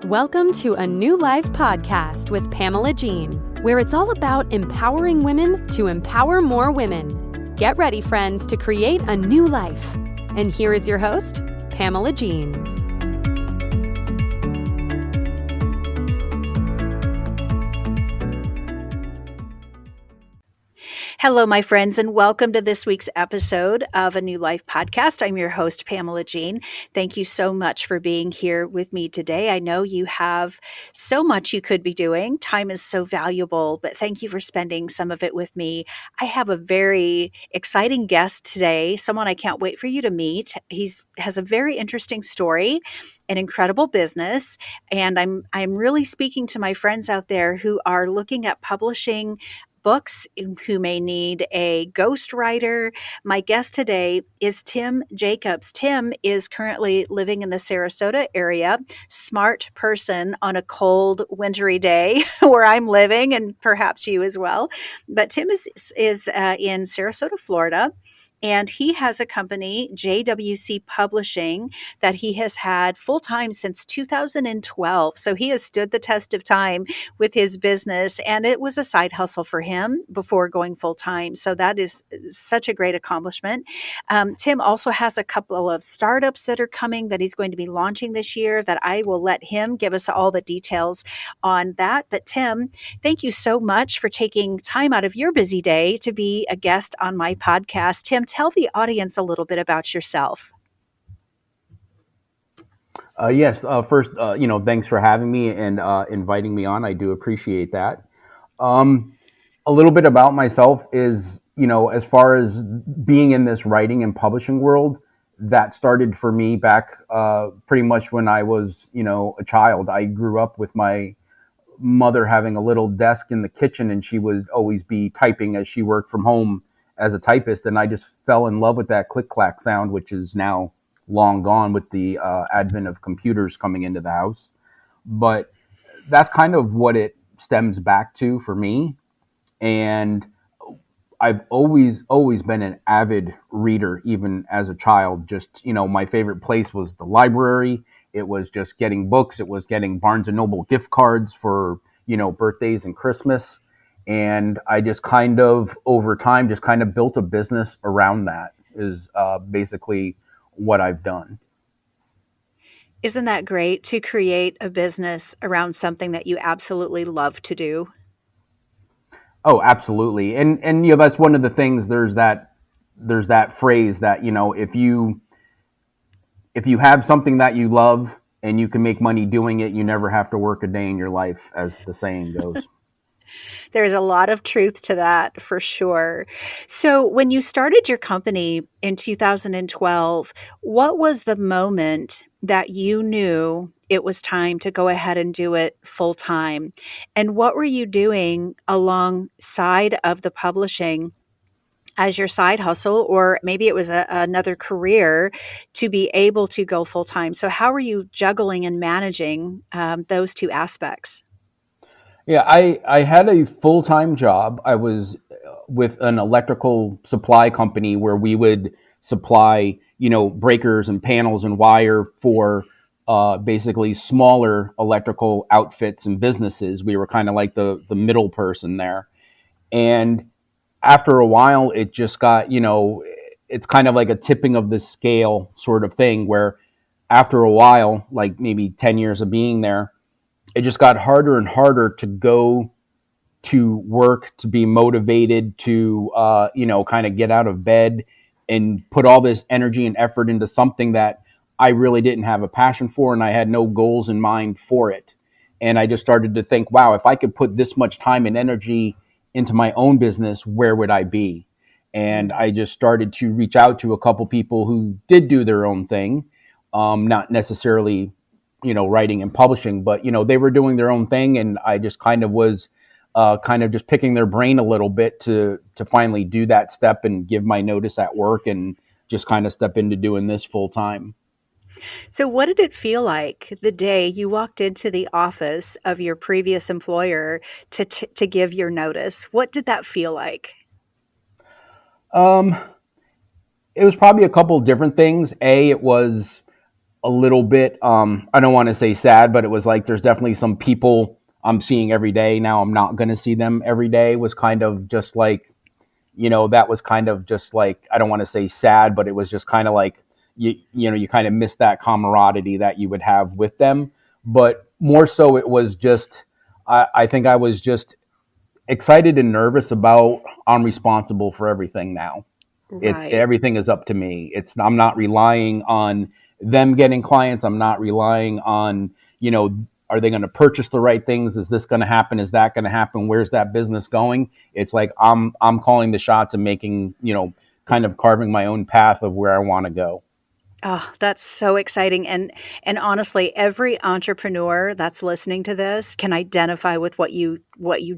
Welcome to a New Life podcast with Pamela Jean, where it's all about empowering women to empower more women. Get ready, friends, to create a new life. And here is your host, Pamela Jean. Hello, my friends, and welcome to this week's episode of A New Life podcast. I'm your host, Pamela Jean. Thank you so much for being here with me today. I know you have so much you could be doing. Time is so valuable, but thank you for spending some of it with me. I have a very exciting guest today, someone I can't wait for you to meet. He has a very interesting story, an incredible business, and I'm really speaking to my friends out there who are looking at publishing books, who may need a ghostwriter. My guest today is Tim Jacobs. Tim is currently living in the Sarasota area, smart person on a cold, wintry day where I'm living, and perhaps you as well. But Tim is in Sarasota, Florida. And he has a company, JWC Publishing, that he has had full-time since 2012. So he has stood the test of time with his business, and it was a side hustle for him before going full-time. So that is such a great accomplishment. Tim also has a couple of startups that are coming that he's going to be launching this year that I will let him give us all the details on that. But Tim, thank you so much for taking time out of your busy day to be a guest on my podcast. Tim, tell the audience a little bit about yourself. Yes. First, thanks for having me and inviting me on. I do appreciate that. A little bit about myself is, as far as being in this writing and publishing world, that started for me back pretty much when I was, a child. I grew up with my mother having a little desk in the kitchen, and she would always be typing as she worked from home as a typist, and I just fell in love with that click-clack sound, which is now long gone with the advent of computers coming into the house. But that's kind of what it stems back to for me. And I've always been an avid reader, even as a child. Just, my favorite place was the library. It was just getting books. It was getting Barnes & Noble gift cards for, birthdays and Christmas. And I just kind of, over time, just kind of built a business around that is basically what I've done. Isn't that great to create a business around something that you absolutely love to do? Oh, absolutely. And that's one of the things, there's that phrase that, if you have something that you love and you can make money doing it, you never have to work a day in your life, as the saying goes. There's a lot of truth to that, for sure. So when you started your company in 2012, what was the moment that you knew it was time to go ahead and do it full time? And what were you doing alongside of the publishing as your side hustle, or maybe it was another career to be able to go full time? So how were you juggling and managing those two aspects? Yeah, I had a full-time job. I was with an electrical supply company where we would supply, breakers and panels and wire for basically smaller electrical outfits and businesses. We were kind of like the middle person there. And after a while, it just got, it's kind of like a tipping of the scale sort of thing where after a while, like maybe 10 years of being there, it just got harder and harder to go to work, to be motivated, to, kind of get out of bed and put all this energy and effort into something that I really didn't have a passion for, and I had no goals in mind for it. And I just started to think, wow, if I could put this much time and energy into my own business, where would I be? And I just started to reach out to a couple people who did do their own thing, not necessarily writing and publishing, but, they were doing their own thing. And I just kind of was just picking their brain a little bit to finally do that step and give my notice at work and just kind of step into doing this full time. So what did it feel like the day you walked into the office of your previous employer to give your notice? What did that feel like? It was probably a couple of different things. It was a little bit, I don't want to say sad, but it was like there's definitely some people I'm seeing every day now. I'm not going to see them every day. Was kind of just like, that was kind of just like, I don't want to say sad, but it was just kind of like, you kind of miss that camaraderie that you would have with them. But more so, it was just, I think I was just excited and nervous about, I'm responsible for everything now. Right. Everything is up to me. I'm not relying on them getting clients. I'm not relying on, are they going to purchase the right things? Is this going to happen? Is that going to happen? Where's that business going? It's like I'm calling the shots and making, kind of carving my own path of where I want to go. Oh, that's so exciting. And honestly, every entrepreneur that's listening to this can identify with what you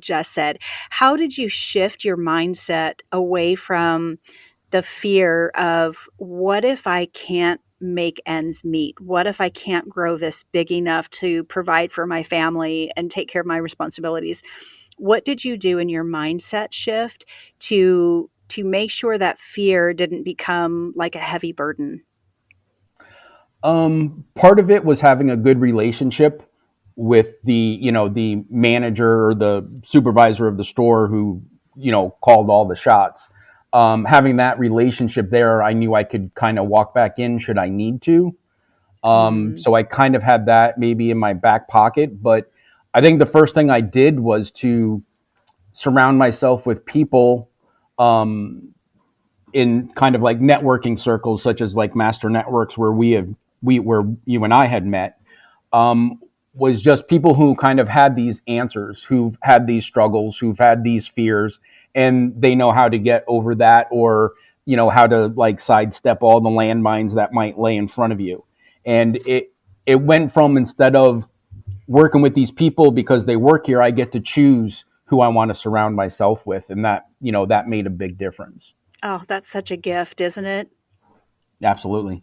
just said. How did you shift your mindset away from the fear of, what if I can't make ends meet? What if I can't grow this big enough to provide for my family and take care of my responsibilities? What did you do in your mindset shift to make sure that fear didn't become like a heavy burden? Part of it was having a good relationship with the manager or the supervisor of the store who, called all the shots. Having that relationship there, I knew I could kind of walk back in should I need to. So I kind of had that maybe in my back pocket, but I think the first thing I did was to surround myself with people, in kind of like networking circles, such as like Master Networks, where where you and I had met, was just people who kind of had these answers, who've had these struggles, who've had these fears, and they know how to get over that, or, how to like sidestep all the landmines that might lay in front of you. And it went from, instead of working with these people because they work here, I get to choose who I want to surround myself with. And that, that made a big difference. Oh, that's such a gift, isn't it? Absolutely.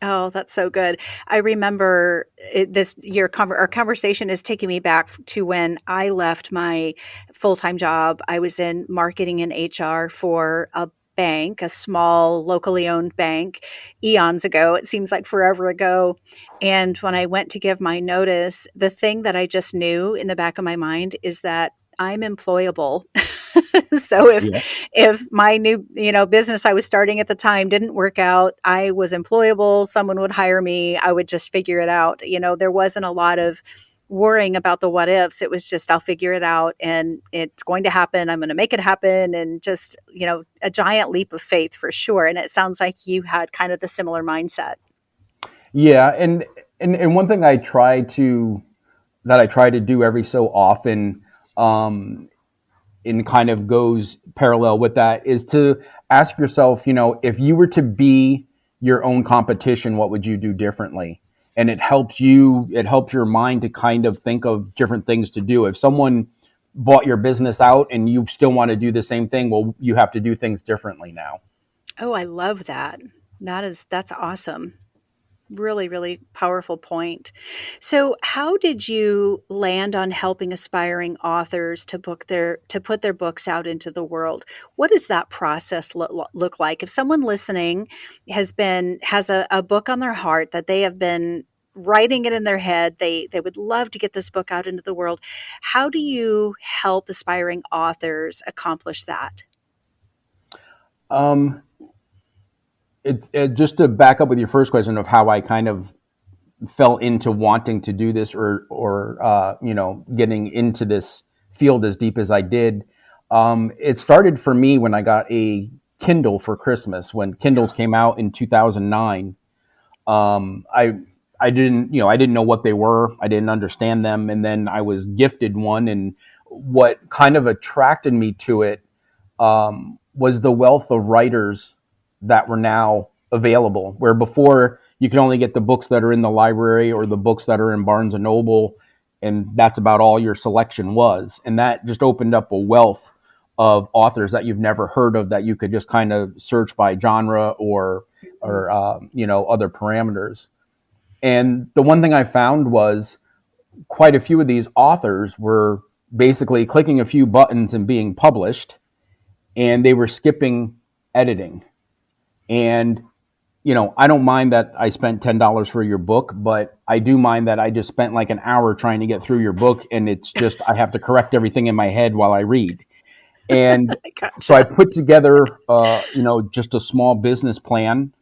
Oh, that's so good. I remember our conversation is taking me back to when I left my full-time job. I was in marketing and HR for a bank, a small locally owned bank, eons ago. It seems like forever ago. And when I went to give my notice, the thing that I just knew in the back of my mind is that I'm employable. So if my new, business I was starting at the time didn't work out, I was employable. Someone would hire me. I would just figure it out. There wasn't a lot of worrying about the what ifs. It was just, I'll figure it out and it's going to happen. I'm going to make it happen. And just, a giant leap of faith for sure. And it sounds like you had kind of the similar mindset. Yeah. And one thing that I try to do every so often, and kind of goes parallel with that, is to ask yourself, if you were to be your own competition, what would you do differently? And it helps your mind to kind of think of different things to do. If someone bought your business out and you still want to do the same thing, well, you have to do things differently now. Oh, I love that. That's awesome. Really, really powerful point. So how did you land on helping aspiring authors to put their books out into the world? What does that process look like? If someone listening has a book on their heart that they have been writing it in their head, they would love to get this book out into the world. How do you help aspiring authors accomplish that? It's just to back up with your first question of how I kind of fell into wanting to do this, or getting into this field as deep as I did. It started for me when I got a Kindle for Christmas. When Kindles came out in 2009, I didn't know what they were. I didn't understand them, and then I was gifted one. And what kind of attracted me to it was the wealth of writers that were now available, where before you could only get the books that are in the library or the books that are in Barnes and Noble, and that's about all your selection was. And that just opened up a wealth of authors that you've never heard of, that you could just kind of search by genre or other parameters. And the one thing I found was quite a few of these authors were basically clicking a few buttons and being published, and they were skipping editing. And I don't mind that I spent $10 for your book, but I do mind that I just spent like an hour trying to get through your book, and it's just I have to correct everything in my head while I read. And so I Gotcha. put together, just a small business plan.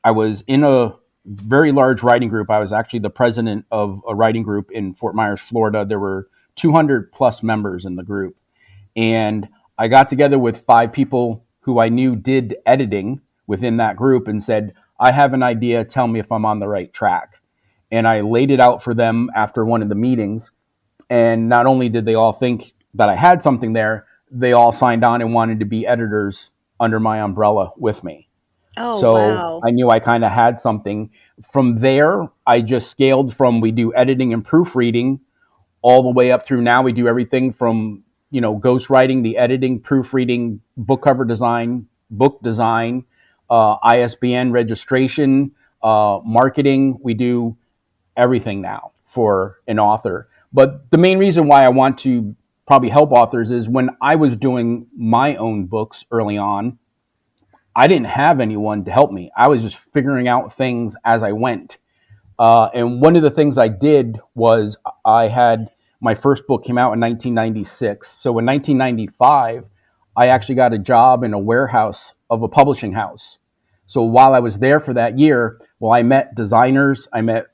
I was in a very large writing group. I was actually the president of a writing group in Fort Myers, Florida. There were 200 plus members in the group. And I got together with 5 people who I knew did editing within that group and said, I have an idea. Tell me if I'm on the right track. And I laid it out for them after one of the meetings. And not only did they all think that I had something there, they all signed on and wanted to be editors under my umbrella with me. Oh, So wow. I knew I kind of had something. From there, I just scaled from we do editing and proofreading all the way up through now. We do everything from, ghostwriting, the editing, proofreading, book cover design, book design, ISBN registration, marketing. We do everything now for an author. But the main reason why I want to probably help authors is when I was doing my own books early on, I didn't have anyone to help me. I was just figuring out things as I went. And one of the things I did was I had my first book came out in 1996. So in 1995, I actually got a job in a warehouse of a publishing house. So while I was there for that year, well, I met designers, I met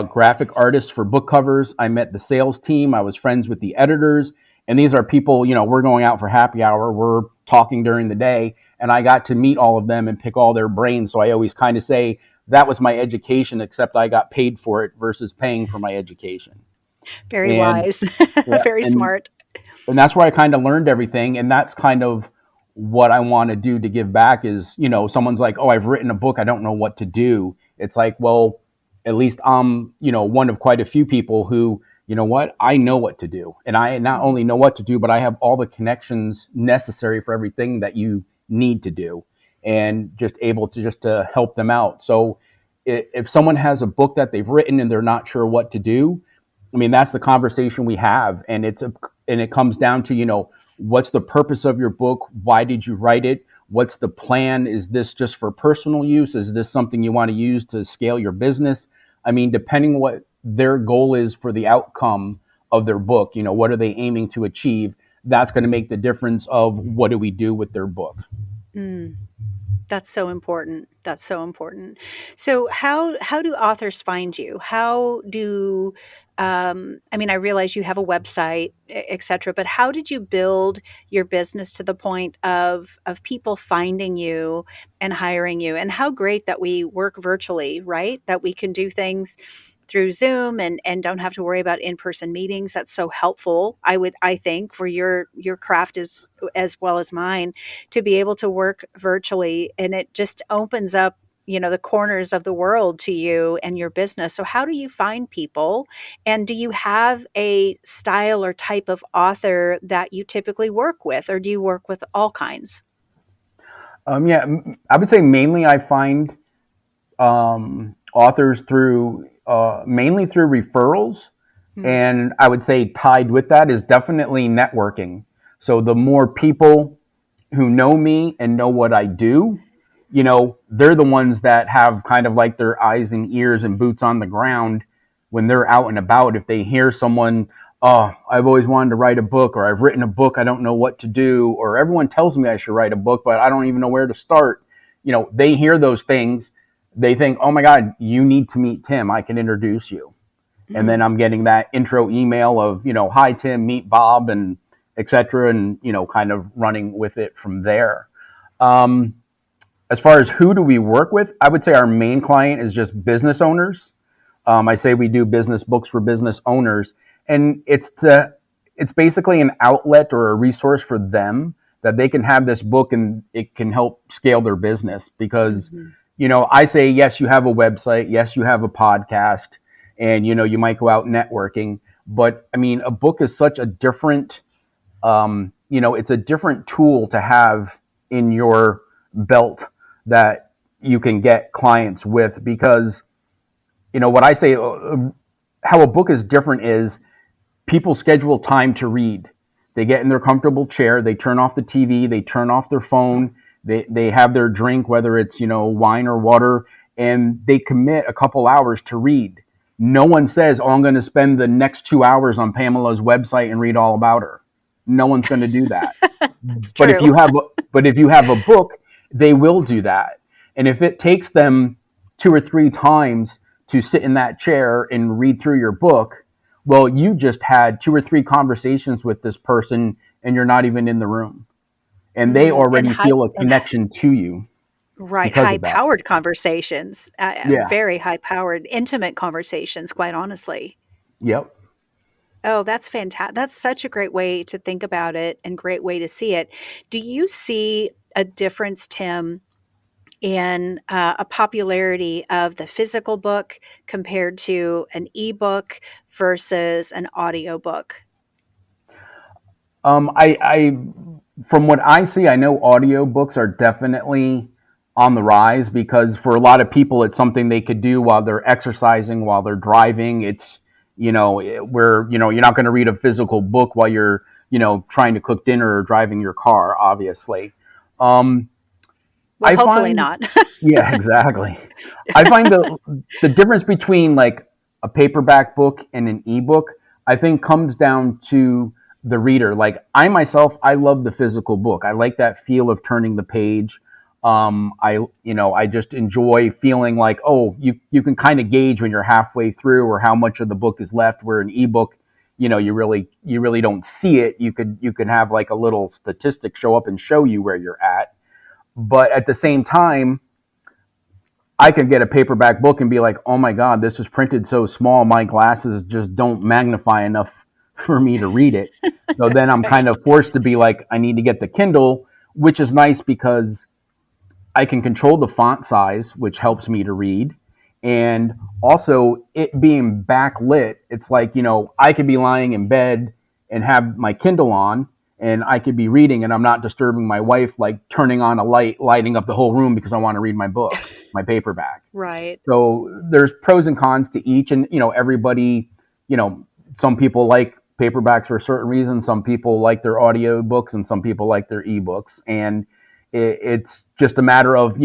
graphic artists for book covers, I met the sales team, I was friends with the editors. And these are people, we're going out for happy hour, we're talking during the day. And I got to meet all of them and pick all their brains. So I always kind of say that was my education, except I got paid for it versus paying for my education. Very And wise. yeah, Very smart. and that's where I kind of learned everything. And that's kind of what I want to do to give back is, someone's like, oh, I've written a book, I don't know what to do. It's like, well, at least I'm, one of quite a few people who, I know what to do. And I not only know what to do, but I have all the connections necessary for everything that you need to do, and just able to to help them out. So if someone has a book that they've written and they're not sure what to do, I mean, that's the conversation we have. And it comes down to, what's the purpose of your book? Why did you write it? What's the plan? Is this just for personal use? Is this something you want to use to scale your business? I mean, depending what their goal is for the outcome of their book, what are they aiming to achieve? That's going to make the difference of what do we do with their book. Mm, that's so important. That's so important. So how do authors find you? How do I realize you have a website, et cetera, but how did you build your business to the point of people finding you and hiring you? And how great that we work virtually, right? That we can do things through Zoom and don't have to worry about in-person meetings. That's so helpful. I think for your craft as well as mine, to be able to work virtually, and it just opens up, the corners of the world to you and your business. So how do you find people? And do you have a style or type of author that you typically work with, or do you work with all kinds? I would say mainly I find authors through mainly through referrals. And I would say tied with that is definitely networking. So the more people who know me and know what I do, they're the ones that have kind of like their eyes and ears and boots on the ground when they're out and about. If they hear someone, oh, I've always wanted to write a book, or I've written a book, I don't know what to do, or everyone tells me I should write a book, but I don't even know where to start. They hear those things. They think, oh my God, you need to meet Tim. I can introduce you. And then I'm getting that intro email of, hi, Tim, meet Bob, and et cetera, and, kind of running with it from there. As far as who do we work with, I would say our main client is just business owners. I say we do business books for business owners, and it's basically an outlet or a resource for them that they can have this book and it can help scale their business. Because, I say, yes, you have a website, yes, you have a podcast, and, you might go out networking. But I mean, a book is such a different, it's a different tool to have in your belt that you can get clients with. Because, what I say, how a book is different is people schedule time to read. They get in their comfortable chair, they turn off the TV, they turn off their phone, They have their drink, whether it's, wine or water, and they commit a couple hours to read. No one says, "Oh, I'm going to spend the next 2 hours on Pamela's website and read all about her." No one's going to do that. That's But if true. you have a book, they will do that. And if it takes them 2 or 3 times to sit in that chair and read through your book, well, you just had 2 or 3 conversations with this person, and you're not even in the room, and they And already feel a connection to you right, because of that. high-powered conversations, Yeah. very high-powered, intimate conversations, quite honestly. Yep. Oh, that's fantastic. That's such a great way to think about it and great way to see it. Do you see a difference, Tim, in a popularity of the physical book compared to an ebook versus an audiobook? I from what I see, I know audiobooks are definitely on the rise, because for a lot of people, it's something they could do while they're exercising, while they're driving. It's, where, you're not going to read a physical book while you're, trying to cook dinner or driving your car, obviously. Um, Well, I hopefully find, not. yeah, exactly. I find the difference between like a paperback book and an ebook, I think, comes down to the reader. Like I myself, I love the physical book. I like that feel of turning the page. I just enjoy feeling like, oh, you can kind of gauge when you're halfway through or how much of the book is left. Where an ebook, you really don't see it. You could have like a little statistic show up and show you where you're at. But at the same time, I could get a paperback book and be like, oh my God, this was printed so small, my glasses just don't magnify enough for me to read it. So then I'm kind Right. of forced to be like, I need to get the Kindle, which is nice because I can control the font size, which helps me to read. And also, it being backlit, it's like, I could be lying in bed and have my Kindle on, and I could be reading, and I'm not disturbing my wife, like turning on a light, lighting up the whole room because I want to read my book, my paperback. Right. So there's pros and cons to each, and everybody, some people like paperbacks for a certain reason, some people like their audio books, and some people like their ebooks, and it's just a matter of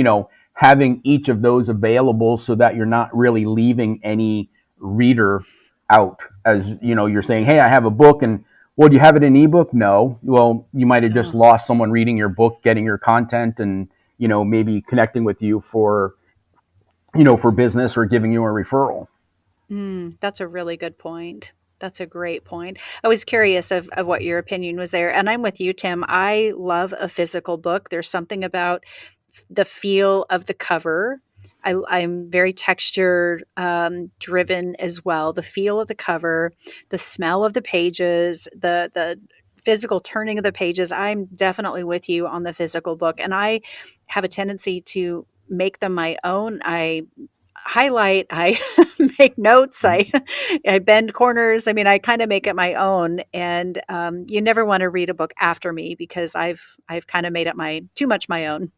having each of those available so that you're not really leaving any reader out. As you're saying, hey, I have a book, and well, do you have it in ebook? No. Well, you might have just Oh, lost someone reading your book, getting your content, and maybe connecting with you for for business or giving you a referral. that's a really good point. That's a great point. I was curious of what your opinion was there. And I'm with you, Tim. I love a physical book. There's something about the feel of the cover. I'm very texture driven as well. The feel of the cover, the smell of the pages, the physical turning of the pages. I'm definitely with you on the physical book. And I have a tendency to make them my own. I highlight, I make notes, I bend corners. I mean, I kind of make it my own. And you never want to read a book after me because I've kind of made it too much my own.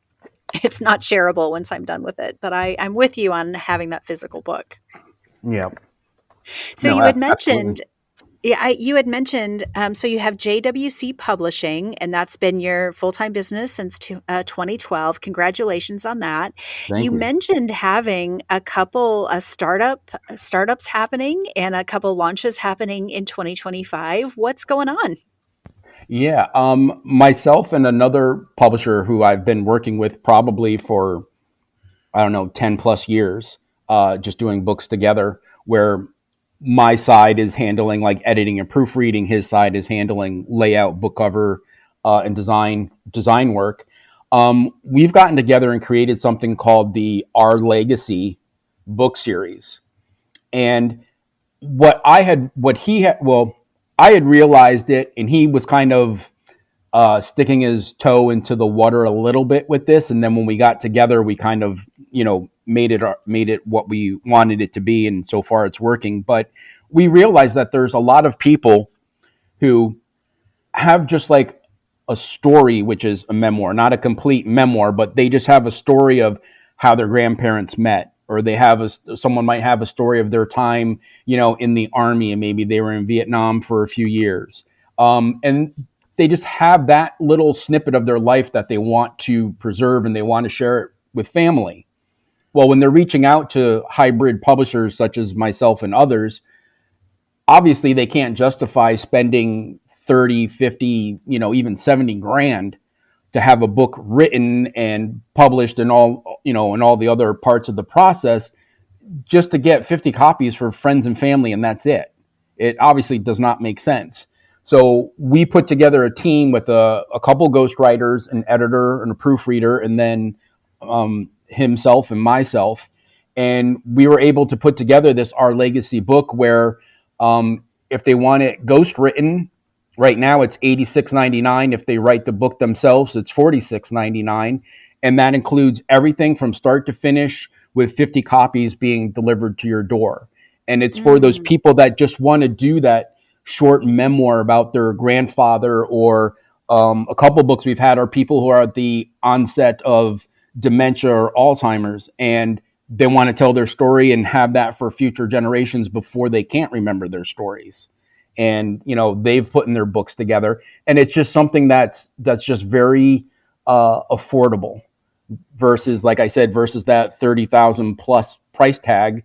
It's not shareable once I'm done with it. But I'm with you on having that physical book. Yeah. So No, you had absolutely. mentioned, yeah, you had mentioned, so you have JWC Publishing, and that's been your full-time business since 2012. Congratulations on that. You Thank you. mentioned having a couple startups happening and a couple launches happening in 2025. What's going on? Yeah. Myself and another publisher who I've been working with probably for, I don't know, 10 plus years, just doing books together, where my side is handling like editing and proofreading. His side is handling layout, book cover, and design work. We've gotten together and created something called the Our Legacy book series. And I had realized it, and he was kind of sticking his toe into the water a little bit with this. And then when we got together, we kind of, made it what we wanted it to be. And so far it's working. But we realized that there's a lot of people who have just like a story, which is a memoir, not a complete memoir, but they just have a story of how their grandparents met, or they have someone might have a story of their time, in the army, and maybe they were in Vietnam for a few years. And they just have that little snippet of their life that they want to preserve and they want to share it with family. Well, when they're reaching out to hybrid publishers such as myself and others, obviously they can't justify spending 30, 50, even 70 grand to have a book written and published and all the other parts of the process just to get 50 copies for friends and family, and that's it. It obviously does not make sense. So we put together a team with a couple ghostwriters, an editor, and a proofreader, and then himself and myself. And we were able to put together this Our Legacy book where if they want it ghost written, right now it's $86.99. If they write the book themselves, it's $46.99. And that includes everything from start to finish with 50 copies being delivered to your door. And it's for those people that just want to do that short memoir about their grandfather, or a couple books we've had are people who are at the onset of dementia or Alzheimer's, and they want to tell their story and have that for future generations before they can't remember their stories. And, they've put in their books together, and it's just something that's just very affordable versus, like I said, versus that 30,000 plus price tag.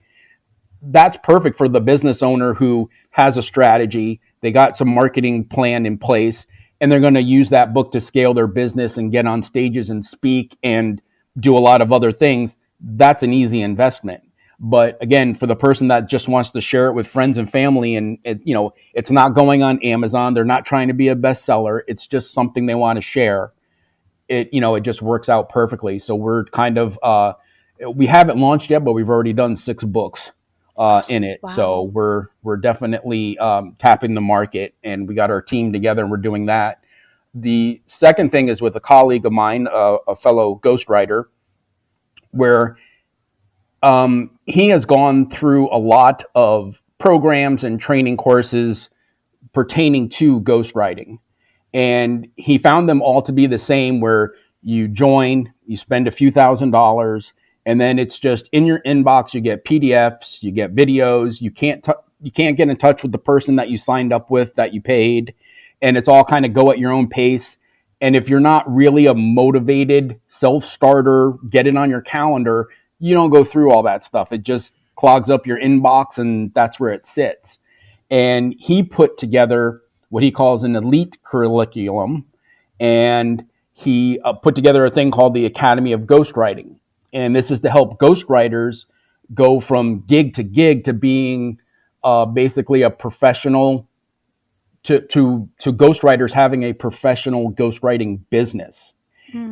That's perfect for the business owner who has a strategy. They got some marketing plan in place, and they're going to use that book to scale their business and get on stages and speak and do a lot of other things. That's an easy investment. But again, for the person that just wants to share it with friends and family, and it's not going on Amazon, they're not trying to be a bestseller, it's just something they want to share. It just works out perfectly. So we're kind of we haven't launched yet, but we've already done 6 books in it. Wow. So we're definitely tapping the market, and we got our team together and we're doing that. The second thing is with a colleague of mine, a fellow ghostwriter, where he has gone through a lot of programs and training courses pertaining to ghostwriting. And he found them all to be the same, where you join, you spend a few $1,000s, and then it's just in your inbox. You get PDFs, you get videos. You can't get in touch with the person that you signed up with, that you paid, and it's all kind of go at your own pace. And if you're not really a motivated self-starter, get it on your calendar, you don't go through all that stuff. It just clogs up your inbox, and that's where it sits. And he put together what he calls an elite curriculum, and he put together a thing called the Academy of Ghostwriting. And this is to help ghostwriters go from gig to gig to being basically a professional, to ghostwriters having a professional ghostwriting business.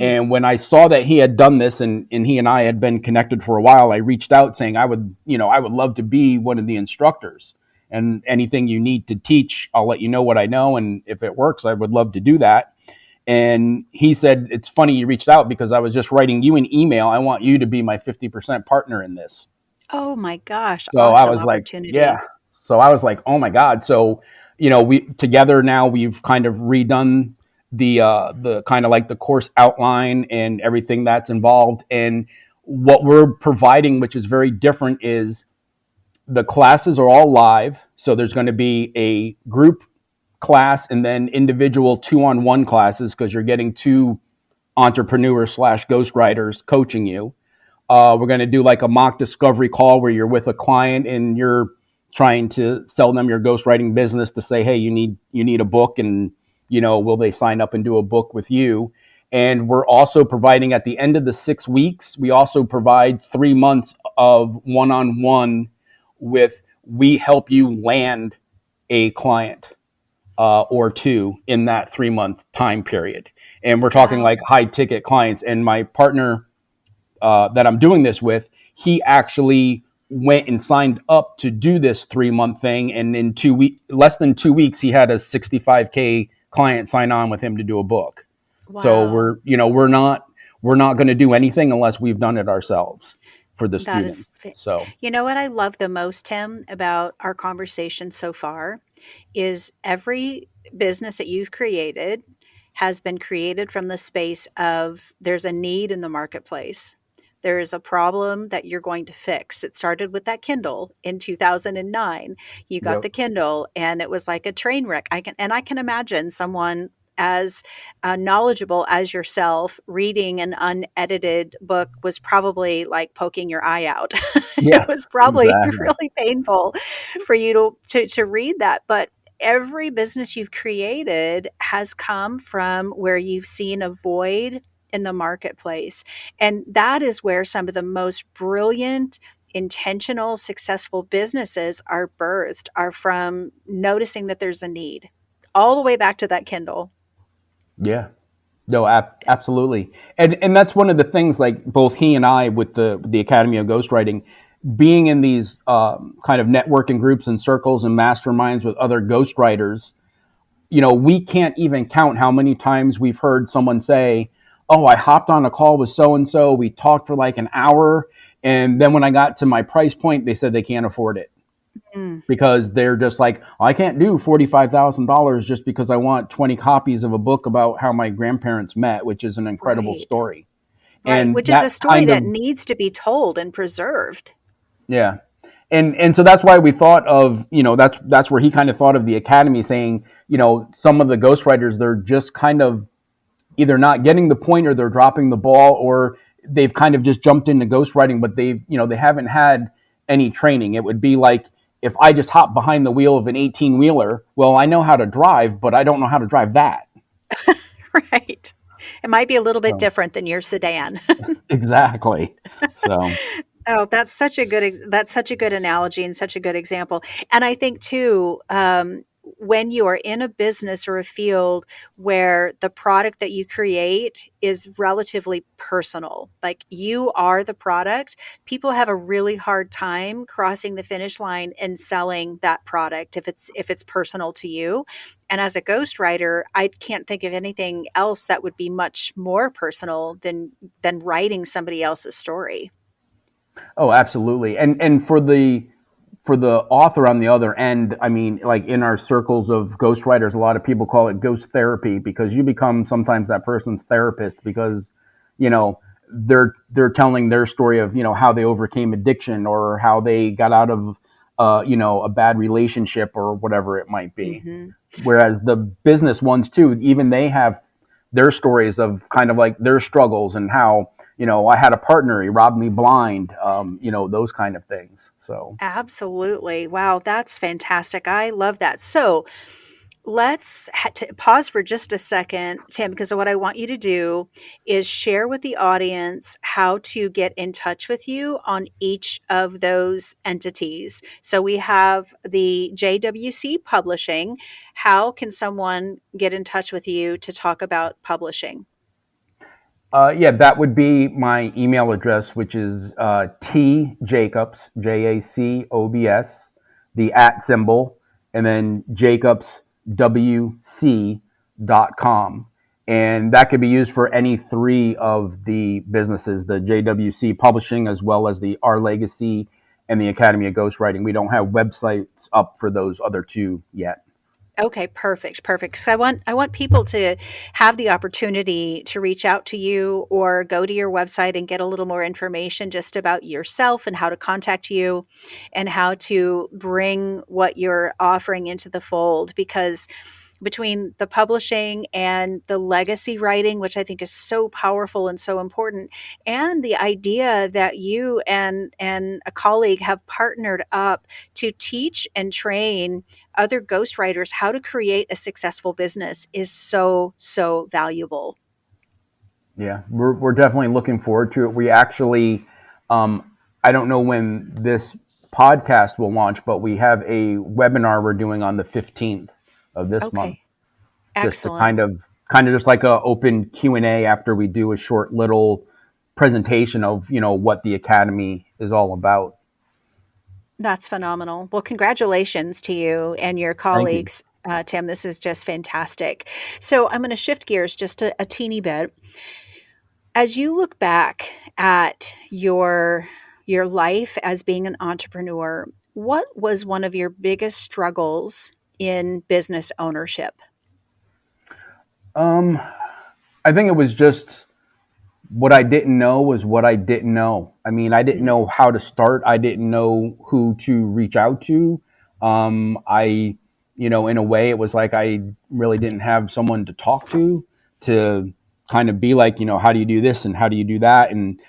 And when I saw that he had done this, and he and I had been connected for a while, I reached out saying I would love to be one of the instructors, and anything you need to teach, I'll let you know what I know. And if it works, I would love to do that. And he said, it's funny you reached out because I was just writing you an email. I want you to be my 50% partner in this. Oh my gosh. So awesome. I was like, yeah. So I was like, oh my God. So, we together now, we've kind of redone the kind of like the course outline and everything that's involved. And what we're providing, which is very different, is the classes are all live. So there's going to be a group class and then individual 2-on-1 classes, because you're getting 2 entrepreneurs / ghostwriters coaching you. We're going to do like a mock discovery call where you're with a client and you're trying to sell them your ghostwriting business to say, hey, you need a book, and will they sign up and do a book with you? And we're also providing, at the end of the 6 weeks, we also provide 3 months of one-on-one with, we help you land a client or 2 in that 3-month time period. And we're talking like high ticket clients. And my partner that I'm doing this with, he actually went and signed up to do this 3-month thing. And in less than 2 weeks, he had a $65K client sign on with him to do a book. Wow. So we're not going to do anything unless we've done it ourselves for the students. So, what I love the most, Tim, about our conversation so far is every business that you've created has been created from the space of there's a need in the marketplace. There is a problem that you're going to fix. It started with that Kindle in 2009. You got the Kindle, and it was like a train wreck. I can imagine someone as knowledgeable as yourself, reading an unedited book was probably like poking your eye out. It Yeah, was probably exactly. really painful for you to read that. But every business you've created has come from where you've seen a void in the marketplace. And that is where some of the most brilliant, intentional, successful businesses are birthed, are from noticing that there's a need, all the way back to that Kindle. Yeah. No, absolutely. And that's one of the things, like both he and I with the Academy of Ghostwriting, being in these kind of networking groups and circles and masterminds with other ghostwriters, we can't even count how many times we've heard someone say, "Oh, I hopped on a call with so and so. We talked for like an hour, and then when I got to my price point, they said they can't afford it." Mm, Because they're just like, I can't do $45,000 just because I want 20 copies of a book about how my grandparents met, which is an incredible right. story. Right. And Which is a that story kind that of, needs to be told and preserved. yeah. And so that's why we thought of, that's where he kind of thought of the Academy, saying, some of the ghostwriters, they're just kind of either not getting the point, or they're dropping the ball, or they've kind of just jumped into ghostwriting, but they haven't had any training. It would be like, if I just hop behind the wheel of an 18-wheeler, well, I know how to drive, but I don't know how to drive that. Right. It might be a little bit So, different than your sedan. exactly. So, Oh, that's such a good analogy and such a good example. And I think too, when you are in a business or a field where the product that you create is relatively personal, like you are the product, people have a really hard time crossing the finish line and selling that product if it's personal to you. And as a ghostwriter, I can't think of anything else that would be much more personal than writing somebody else's story. oh, absolutely. And for the author on the other end, I mean, like in our circles of ghostwriters, a lot of people call it ghost therapy, because you become sometimes that person's therapist, because, you know, they're telling their story of, how they overcame addiction, or how they got out of, a bad relationship, or whatever it might be. Hmm. Whereas the business ones too, even they have their stories of kind of like their struggles, and how, I had a partner, he robbed me blind, those kind of things. So, Absolutely. Wow, that's fantastic. I love that. So let's pause for just a second, Tim, because what I want you to do is share with the audience how to get in touch with you on each of those entities. So we have the JWC Publishing. How can someone get in touch with you to talk about publishing? yeah, that would be my email address, which is T Jacobs, Jacobs, the at symbol, and then JacobsWC.com. And that could be used for any three of the businesses, the JWC Publishing, as well as the Our Legacy and the Academy of Ghostwriting. We don't have websites up for those other two yet. Okay, perfect, perfect. So I want people to have the opportunity to reach out to you or go to your website and get a little more information just about yourself and how to contact you and how to bring what you're offering into the fold, because between the publishing and the legacy writing, which I think is so powerful and so important, and the idea that you and a colleague have partnered up to teach and train other ghostwriters how to create a successful business is so, so valuable. Yeah, we're definitely looking forward to it. We actually, I don't know when this podcast will launch, but we have a webinar we're doing on the 15th of this month, Okay, just to excellent. kind of just like a open Q&A after we do a short little presentation of, what the Academy is all about. That's phenomenal. Well, congratulations to you and your Thank you. colleagues, Tim. This is just fantastic. So I'm going to shift gears just a teeny bit. As you look back at your life as being an entrepreneur, what was one of your biggest struggles in business ownership? Um, I think it was just what I didn't know was what I didn't know. I mean, I didn't Mm, know how to start. I didn't know who to reach out to. I in a way, it was like I really didn't have someone to talk to kind of be like, how do you do this and how do you do that? And,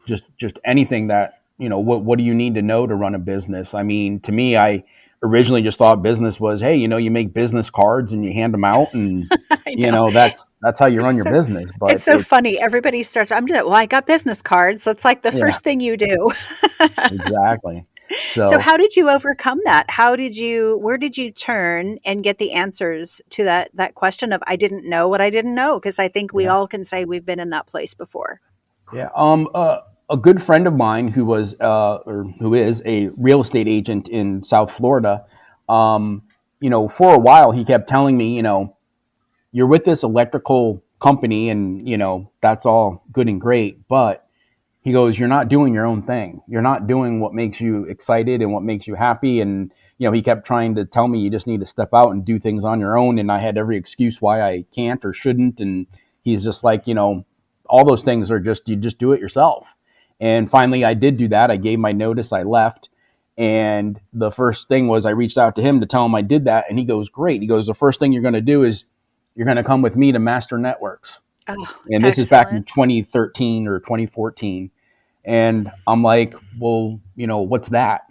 just anything that, what do you need to know to run a business? I mean, to me, I originally just thought business was, hey, you make business cards and you hand them out and, I know. that's how you run your So business. But it's so funny. Everybody starts, well, I got business cards. That's like the yeah, first thing you do. exactly. So So how did you overcome that? Where did you turn and get the answers to that question of I didn't know what I didn't know? Because I think we yeah. all can say we've been in that place before. Yeah. A good friend of mine who was, or who is a real estate agent in South Florida, for a while he kept telling me, you're with this electrical company and, that's all good and great, but he goes, you're not doing your own thing. You're not doing what makes you excited and what makes you happy. And, he kept trying to tell me you just need to step out and do things on your own. And I had every excuse why I can't or shouldn't. And he's just like, all those things are you just do it yourself. And finally I did do that. I gave my notice, I left. And the first thing was I reached out to him to tell him I did that. And he goes, great. He goes, the first thing you're going to do is you're going to come with me to Master Networks. Oh, And this is back in 2013 or 2014. And I'm like, well, what's that?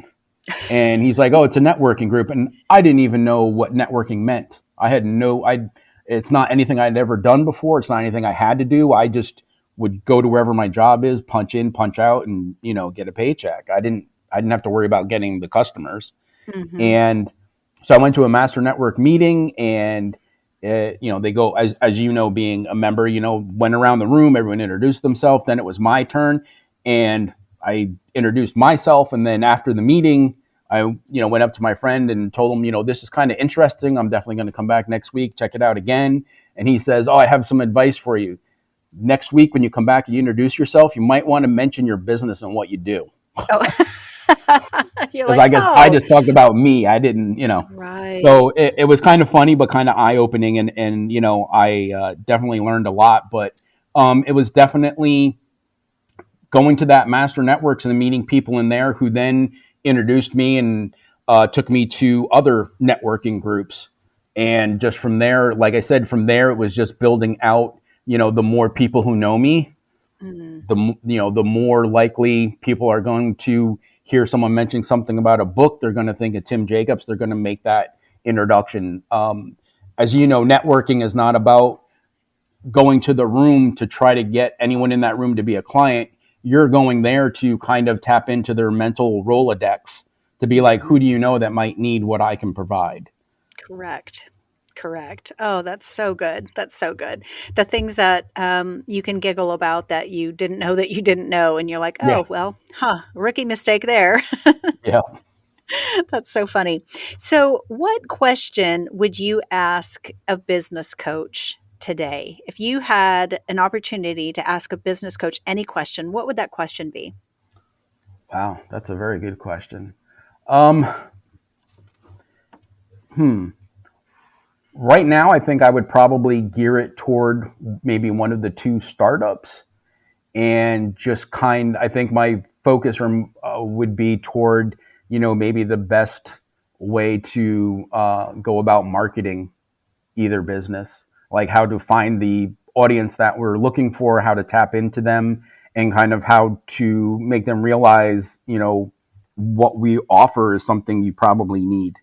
And he's like, oh, it's a networking group. And I didn't even know what networking meant. It's not anything I'd ever done before. It's not anything I had to do. I just would go to wherever my job is, punch in, punch out, and, get a paycheck. I didn't have to worry about getting the customers. Mm-hmm. And so I went to a master network meeting and, they go, as being a member, went around the room, everyone introduced themselves. Then it was my turn. And I introduced myself. And then after the meeting, I, went up to my friend and told him, this is kind of interesting. I'm definitely going to come back next week, check it out again. And he says, oh, I have some advice for you. Next week, when you come back and you introduce yourself, you might want to mention your business and what you do. Oh. Because I guess I just talked about me. I didn't, Right. So it was kind of funny, but kind of eye-opening. And I definitely learned a lot. But it was definitely going to that master networks and meeting people in there who then introduced me and took me to other networking groups. And just from there, like I said, it was just building out, the more people who know me, the more likely people are going to hear someone mentioning something about a book. They're going to think of Tim Jacobs. They're going to make that introduction. As you know, networking is not about going to the room to try to get anyone in that room to be a client. You're going there to kind of tap into their mental Rolodex to be like, who do you know that might need what I can provide? Correct. Oh, that's so good. That's so good. The things that you can giggle about that you didn't know that you didn't know. And you're like, oh, Yeah. well, rookie mistake there. Yeah. That's so funny. So what question would you ask a business coach today? If you had an opportunity to ask a business coach any question, what would that question be? Wow, that's a very good question. Right now, I think I would probably gear it toward maybe one of the two startups, and just I think my focus would be toward, maybe the best way to go about marketing either business, like how to find the audience that we're looking for, how to tap into them, and kind of how to make them realize, what we offer is something you probably need.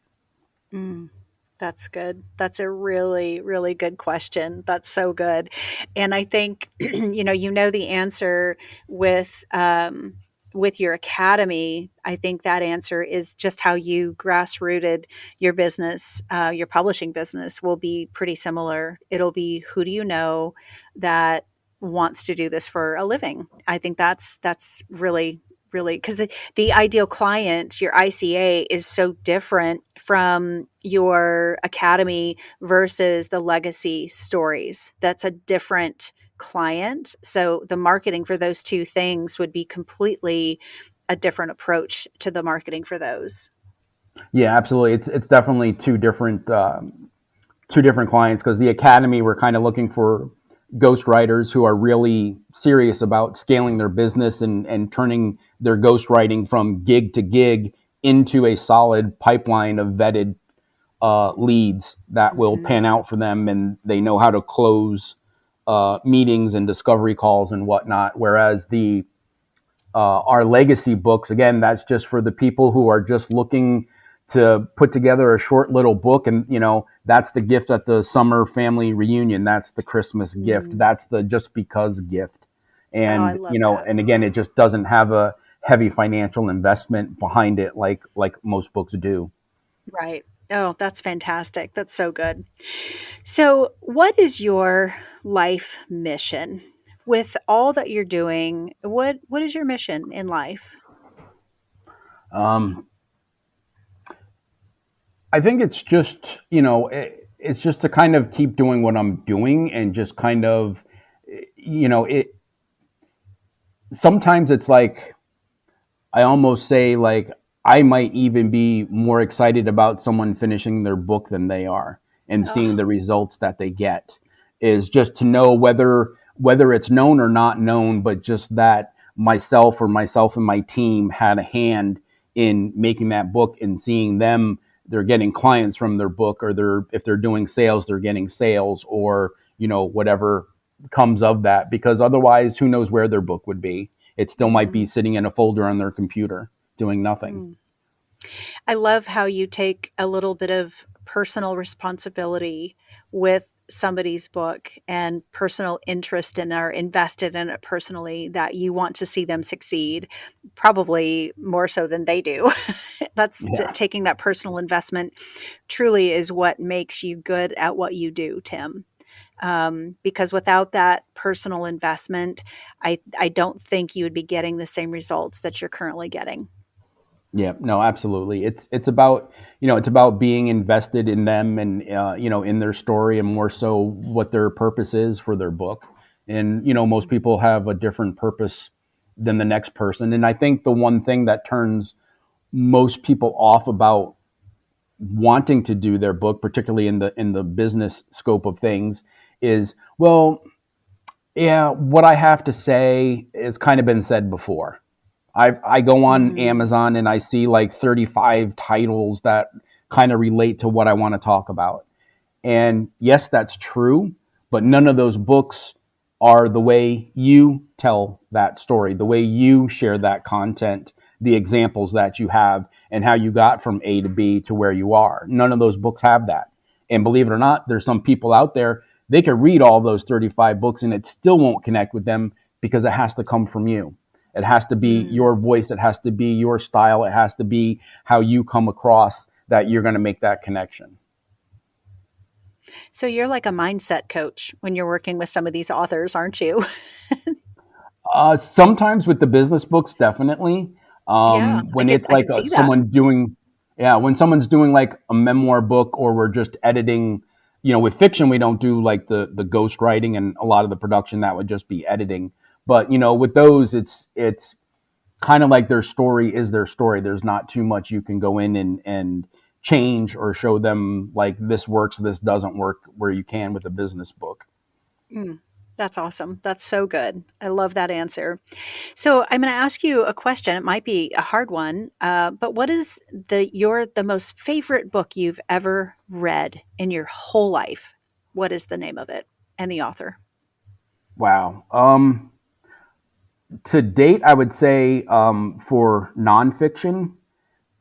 That's good. That's a really, really good question. That's so good. And I think, you know the answer with your academy. I think that answer is just how you grassrooted your business. Your publishing business will be pretty similar. It'll be, who do you know that wants to do this for a living? I think that's really because the ideal client, your ICA, is so different from your academy versus the legacy stories. That's a different client. So the marketing for those two things would be completely a different approach to the marketing for those. Yeah, absolutely. It's definitely two different clients, because the academy, we're kind of looking for ghostwriters who are really serious about scaling their business and turning their ghostwriting from gig to gig into a solid pipeline of vetted leads that will pan out for them, and they know how to close meetings and discovery calls and whatnot. Whereas the our legacy books, again, that's just for the people who are just looking to put together a short little book. And, that's the gift at the summer family reunion. That's the Christmas gift. That's the just because gift. And, I love that. and again, it just doesn't have a heavy financial investment behind it like most books do. Right. Oh, that's fantastic. That's so good. So, what is your life mission? With all that you're doing, what is your mission in life? I think it's just, it's just to kind of keep doing what I'm doing and just kind of, sometimes it's like, I almost say like, I might even be more excited about someone finishing their book than they are, and seeing the results that they get, is just to know whether it's known or not known, but just that myself and my team had a hand in making that book, and seeing them, they're getting clients from their book, or if they're doing sales, they're getting sales, or, whatever comes of that, because otherwise who knows where their book would be. It still might be sitting in a folder on their computer doing nothing. I love how you take a little bit of personal responsibility with somebody's book and personal interest and are invested in it personally, that you want to see them succeed, probably more so than they do. That's taking that personal investment truly is what makes you good at what you do, Tim. Because without that personal investment, I don't think you would be getting the same results that you're currently getting. Yeah, no, absolutely. It's about, it's about being invested in them, and, in their story, and more so what their purpose is for their book. And, most people have a different purpose than the next person. And I think the one thing that turns most people off about wanting to do their book, particularly in the business scope of things, is, well, yeah, what I have to say has kind of been said before. I go on Amazon and I see like 35 titles that kind of relate to what I want to talk about. And yes, that's true, but none of those books are the way you tell that story, the way you share that content, the examples that you have, and how you got from A to B to where you are. None of those books have that. And believe it or not, there's some people out there, they could read all those 35 books and it still won't connect with them, because it has to come from you. It has to be your voice. It has to be your style. It has to be how you come across, that you're going to make that connection. So you're like a mindset coach when you're working with some of these authors, aren't you? Sometimes with the business books, definitely. When it's like someone doing, when someone's doing like a memoir book, or we're just editing, with fiction, we don't do like the ghostwriting and a lot of the production. That would just be editing. But, with those, it's kind of like their story is their story. There's not too much you can go in and change or show them like this works, this doesn't work, where you can with a business book. That's awesome. That's so good. I love that answer. So I'm going to ask you a question. It might be a hard one, but what is the most favorite book you've ever read in your whole life? What is the name of it and the author? Wow. To date, I would say for nonfiction,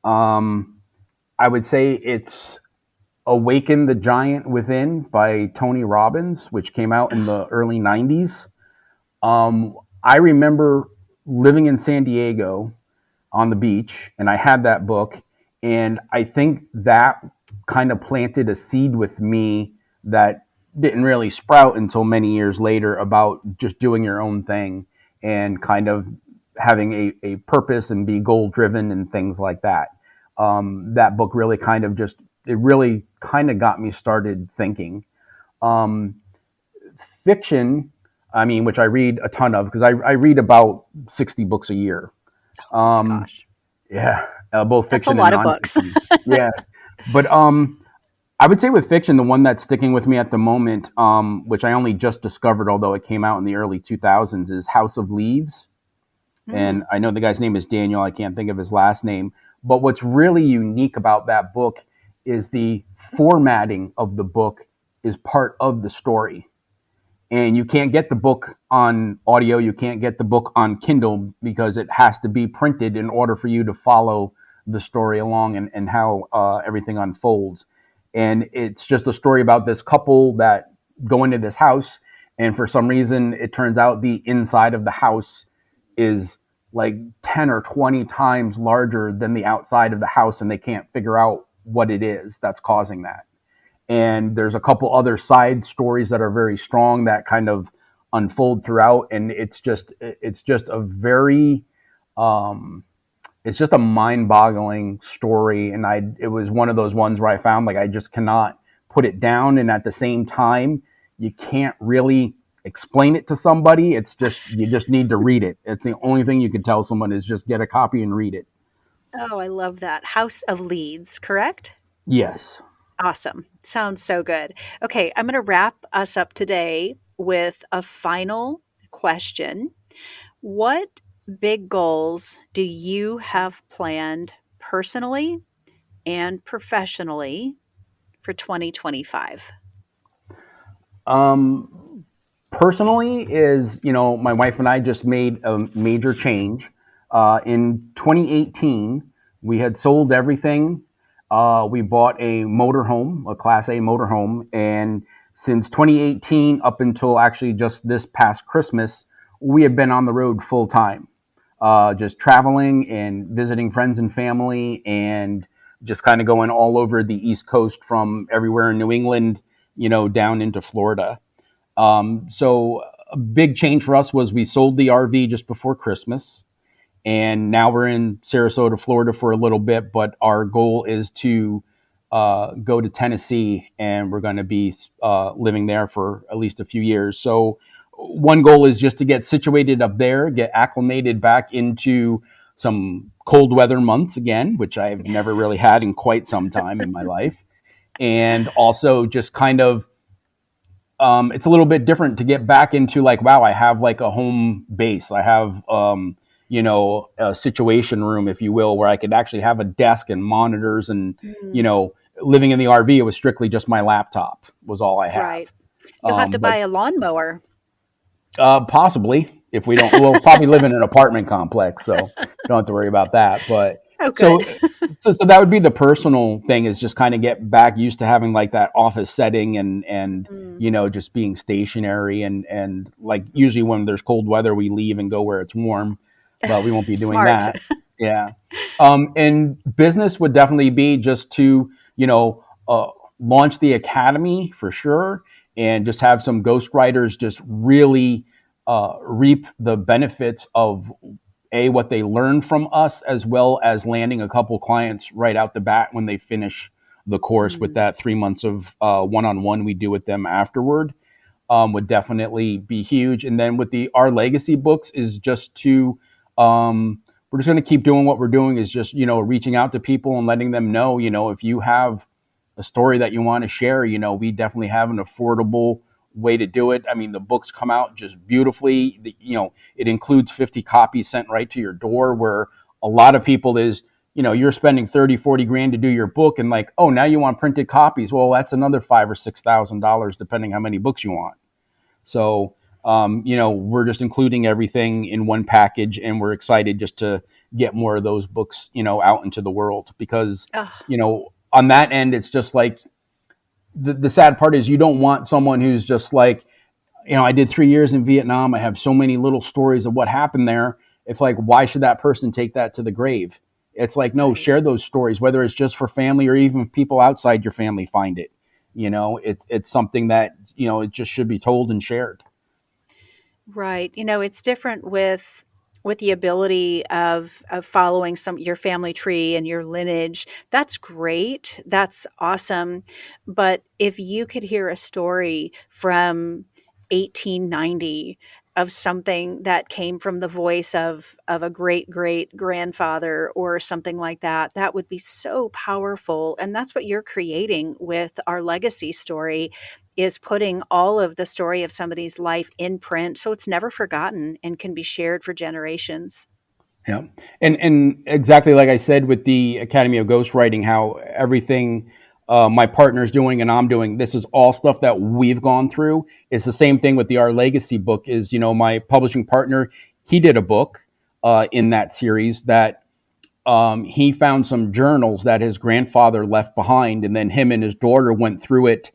I would say it's Awaken the Giant Within by Tony Robbins, which came out in the early 90s. I remember living in San Diego on the beach, and I had that book, and I think that kind of planted a seed with me that didn't really sprout until many years later, about just doing your own thing and kind of having a purpose and be goal driven and things like that. That book really kind of got me started thinking. Fiction, which I read a ton of, because I read about 60 books a year. Oh my gosh. Yeah, both fiction and non-fiction. That's a lot of books. Yeah, but I would say with fiction, the one that's sticking with me at the moment, which I only just discovered, although it came out in the early 2000s, is House of Leaves. And I know the guy's name is Daniel. I can't think of his last name. But what's really unique about that book is the formatting of the book is part of the story. And you can't get the book on audio, you can't get the book on Kindle because it has to be printed in order for you to follow the story along and how everything unfolds. And it's just a story about this couple that go into this house, and for some reason, it turns out the inside of the house is like 10 or 20 times larger than the outside of the house, and they can't figure out what it is that's causing that. And there's a couple other side stories that are very strong that kind of unfold throughout, and it's just a very it's just a mind-boggling story. And it was one of those ones where I found like I just cannot put it down, and at the same time you can't really explain it to somebody. It's just, you just need to read it. It's the only thing you can tell someone is just get a copy and read it. Oh, I love that. House of Leads, correct? Yes. Awesome. Sounds so good. Okay, I'm going to wrap us up today with a final question. What big goals do you have planned personally and professionally for 2025? Personally is, my wife and I just made a major change. In 2018, we had sold everything. We bought a motorhome, a Class A motorhome, and since 2018 up until actually just this past Christmas, we have been on the road full time, just traveling and visiting friends and family, and just kind of going all over the East Coast from everywhere in New England, down into Florida. So a big change for us was we sold the RV just before Christmas. And now we're in Sarasota, Florida for a little bit, but our goal is to go to Tennessee, and we're going to be living there for at least a few years. So one goal is just to get situated up there, get acclimated back into some cold weather months again, which I've never really had in quite some time in my life. And also just kind of, it's a little bit different to get back into like, wow, I have like a home base. I have, a situation room, if you will, where I could actually have a desk and monitors and, living in the RV, it was strictly just my laptop was all I have. Right. You'll have to buy a lawnmower. Possibly, if we don't, we'll probably live in an apartment complex, so don't have to worry about that. But okay. So that would be the personal thing, is just kind of get back used to having like that office setting and just being stationary and like usually when there's cold weather, we leave and go where it's warm, but we won't be doing that. Yeah. And business would definitely be just to, launch the Academy for sure, and just have some ghostwriters just really reap the benefits of what they learn from us, as well as landing a couple clients right out the bat when they finish the course with that 3 months of one-on-one we do with them afterward, would definitely be huge. And then with our legacy books is just to, we're just going to keep doing what we're doing, is just, reaching out to people and letting them know, if you have a story that you want to share, we definitely have an affordable way to do it. I mean, the books come out just beautifully. It includes 50 copies sent right to your door, where a lot of people is, you're spending 30, 40 grand to do your book, and like, oh, now you want printed copies. Well, that's another $5,000 or $6,000, depending how many books you want. So, we're just including everything in one package, and we're excited just to get more of those books, out into the world, because, on that end, it's just like, the sad part is you don't want someone who's just like, I did 3 years in Vietnam. I have so many little stories of what happened there. It's like, why should that person take that to the grave? It's like, no, share those stories, whether it's just for family or even if people outside your family find it. It's something that, it just should be told and shared. Right. It's different with the ability of following your family tree and your lineage. That's great. That's awesome. But if you could hear a story from 1890 of something that came from the voice of a great great grandfather or something like that, that would be so powerful. And that's what you're creating with our legacy story, is putting all of the story of somebody's life in print so it's never forgotten and can be shared for generations. Yeah. And exactly like I said with the Academy of Ghostwriting, how everything my partner's doing and I'm doing, this is all stuff that we've gone through. It's the same thing with the Our Legacy book is, my publishing partner, he did a book in that series that he found some journals that his grandfather left behind. And then him and his daughter went through it,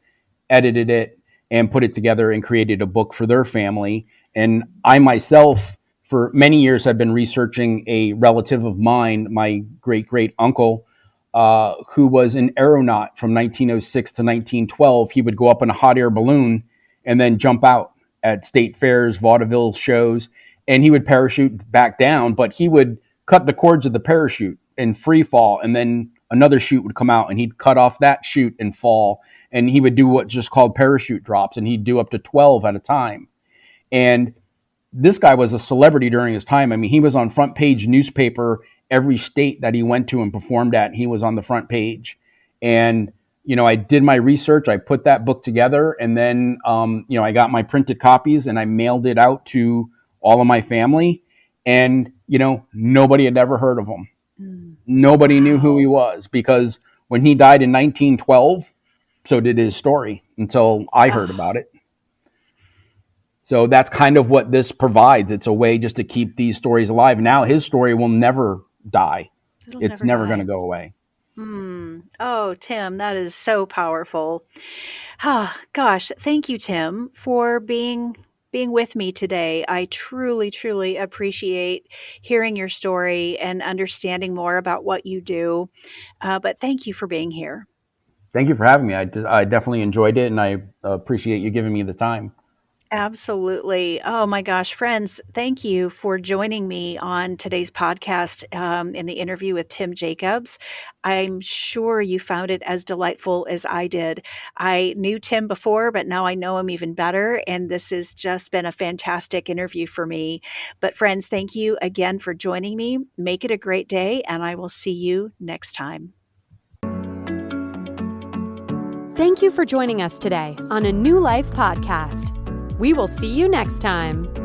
edited it, and put it together and created a book for their family. And I myself, for many years, have been researching a relative of mine, my great uncle, who was an aeronaut from 1906 to 1912. He would go up in a hot air balloon and then jump out at state fairs, vaudeville shows, and he would parachute back down, but he would cut the cords of the parachute and free fall, and then another chute would come out and he'd cut off that chute and fall, and he would do what's just called parachute drops, and he'd do up to 12 at a time. And this guy was a celebrity during his time. I mean, he was on front page newspaper every state that he went to and performed at. He was on the front page. And, I did my research. I put that book together, and then, I got my printed copies and I mailed it out to all of my family. And, nobody had ever heard of him. Nobody knew who he was, because when he died in 1912, so did his story, until I heard about it. So that's kind of what this provides. It's a way just to keep these stories alive. Now his story will never die. It's never going to go away. Oh, Tim, that is so powerful. Oh, gosh, thank you, Tim, for being with me today. I truly, truly appreciate hearing your story and understanding more about what you do. But thank you for being here. Thank you for having me. I definitely enjoyed it, and I appreciate you giving me the time. Absolutely. Oh my gosh, friends, thank you for joining me on today's podcast in the interview with Tim Jacobs. I'm sure you found it as delightful as I did. I knew Tim before, but now I know him even better. And this has just been a fantastic interview for me. But friends, thank you again for joining me. Make it a great day, and I will see you next time. Thank you for joining us today on A New Life podcast. We will see you next time.